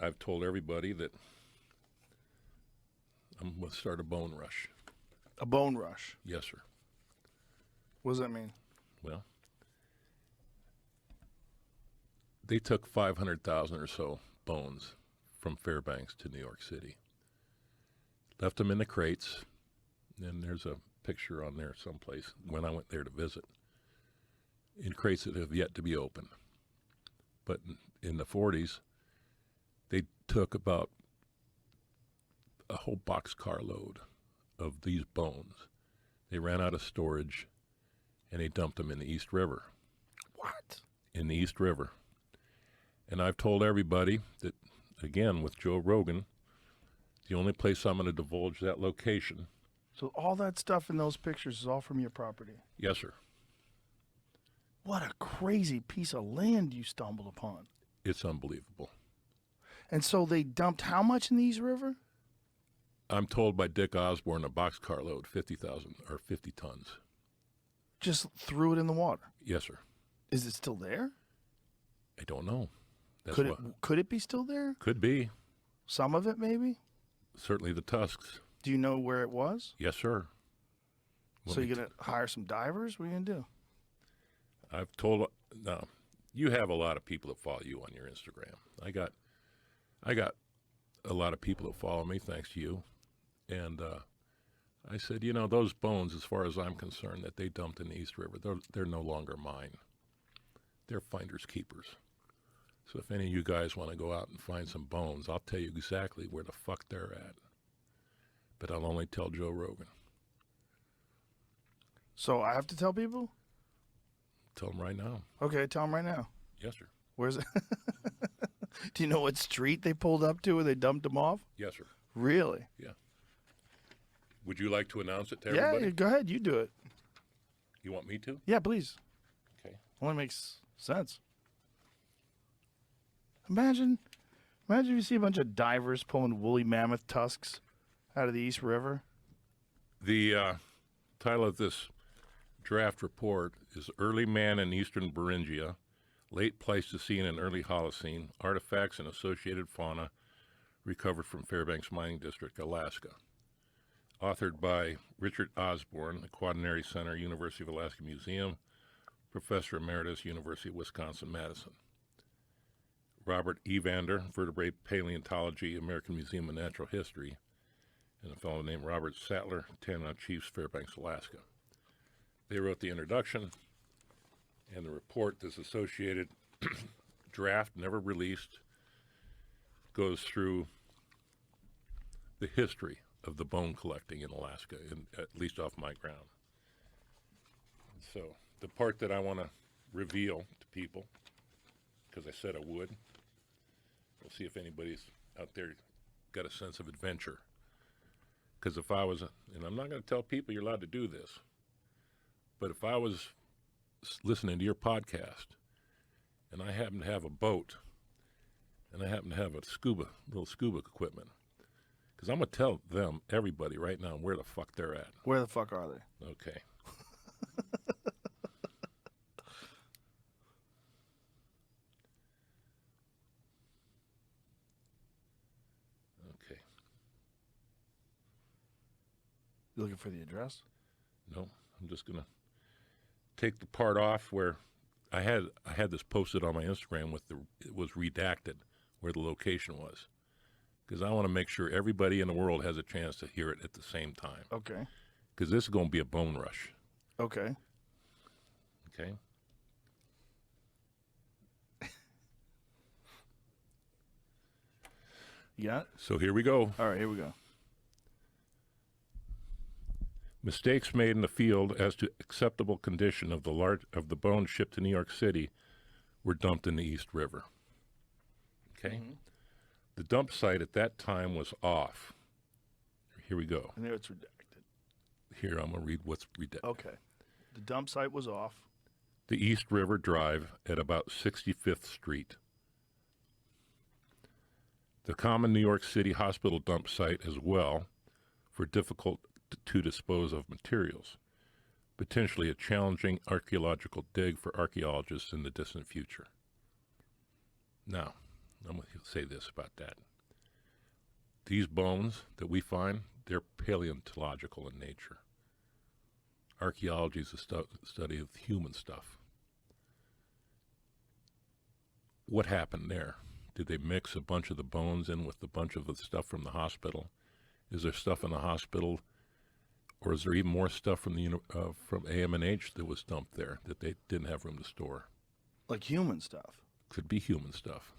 I've told everybody that I'm going to start a bone rush. A bone rush? Yes, sir. What does that mean? Well, they took 500,000 or so bones from Fairbanks to New York City. Left them in the crates, and there's a picture on there someplace when I went there to visit, in crates that have yet to be opened. But in the 40s, they took about a whole boxcar load of these bones. They ran out of storage, and they dumped them in the East River. What? In the East River. And I've told everybody that, again, with Joe Rogan, the only place I'm going to divulge that location. So all that stuff in those pictures is all from your property? Yes, sir. What a crazy piece of land you stumbled upon. It's unbelievable. And so they dumped how much in the East River? I'm told by Dick Osborne a boxcar load, 50,000 or 50 tons. Just threw it in the water? Yes, sir. Is it still there? I don't know. Could it be still there? Could be. Some of it, maybe? Certainly the tusks. Do you know where it was? Yes, sir. So you're going to hire some divers? What are you going to do? I've told, no, you have a lot of people that follow you on your Instagram. I got a lot of people that follow me, thanks to you. And I said, you know, those bones, as far as I'm concerned, that they dumped in the East River, they're no longer mine. They're finders keepers. So if any of you guys want to go out and find some bones, I'll tell you exactly where the fuck they're at. But I'll only tell Joe Rogan. So I have to tell people? Tell them right now. Okay, tell them right now. Yes, sir. Where's it? Do you know what street they pulled up to where they dumped them off? Yes, sir. Really? Yeah. Would you like to announce it to everybody? Yeah, go ahead. You do it. You want me to? Yeah, please. Okay. Only makes sense. Imagine if you see a bunch of divers pulling woolly mammoth tusks out of the East River. The title of this draft report is Early Man in Eastern Beringia, Late Pleistocene and Early Holocene, Artifacts and Associated Fauna Recovered from Fairbanks Mining District, Alaska. Authored by Richard Osborne, the Quaternary Center, University of Alaska Museum, Professor Emeritus, University of Wisconsin-Madison. Robert Evander, Vertebrate Paleontology, American Museum of Natural History, and a fellow named Robert Sattler, Tanana Chiefs, Fairbanks, Alaska. They wrote the introduction, and the report, this associated draft, never released, goes through the history of the bone collecting in Alaska, at least off my ground. So the part that I want to reveal to people, because I said I would, we'll see if anybody's out there got a sense of adventure. Because if I was, and I'm not going to tell people you're allowed to do this, but if I was listening to your podcast and I happen to have a boat and I happen to have a little scuba equipment, because I'm going to tell them, everybody right now, where the fuck they're at. Where the fuck are they? Okay. Okay. You looking for the address? No, I'm just going to take the part off where I had this posted on my Instagram it was redacted where the location was, because I want to make sure everybody in the world has a chance to hear it at the same time. Okay. Because this is going to be a bone rush. Okay. Okay. You got it? So here we go. All right, here we go. Mistakes made in the field as to acceptable condition of the bones shipped to New York City were dumped in the East River. Okay? Mm-hmm. The dump site at that time was off. Here we go. And there it's redacted. Here, I'm going to read what's redacted. Okay. The dump site was off. The East River Drive at about 65th Street. The common New York City hospital dump site as well, for difficult to dispose of materials, potentially a challenging archaeological dig for archaeologists in the distant future. Now, I'm going to say this about that. These bones that we find, they're paleontological in nature. Archaeology is a study of human stuff. What happened there? Did they mix a bunch of the bones in with a bunch of the stuff from the hospital? Is there stuff in the hospital, or is there even more stuff from from AM&H that was dumped there that they didn't have room to store? Like human stuff. Could be human stuff.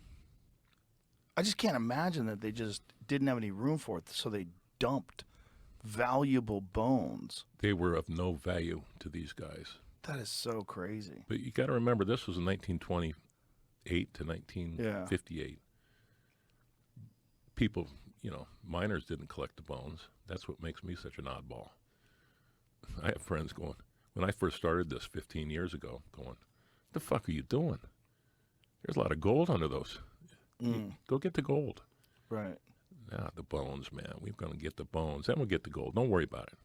I just can't imagine that they just didn't have any room for it, so they dumped valuable bones. They were of no value to these guys. That is so crazy. But you got to remember, this was in 1928 to 1958. People, miners didn't collect the bones. That's what makes me such an oddball. I have friends going, when I first started this 15 years ago, going, what the fuck are you doing? There's a lot of gold under those. Go get the gold. Right. The bones, man. We're going to get the bones. Then we'll get the gold. Don't worry about it.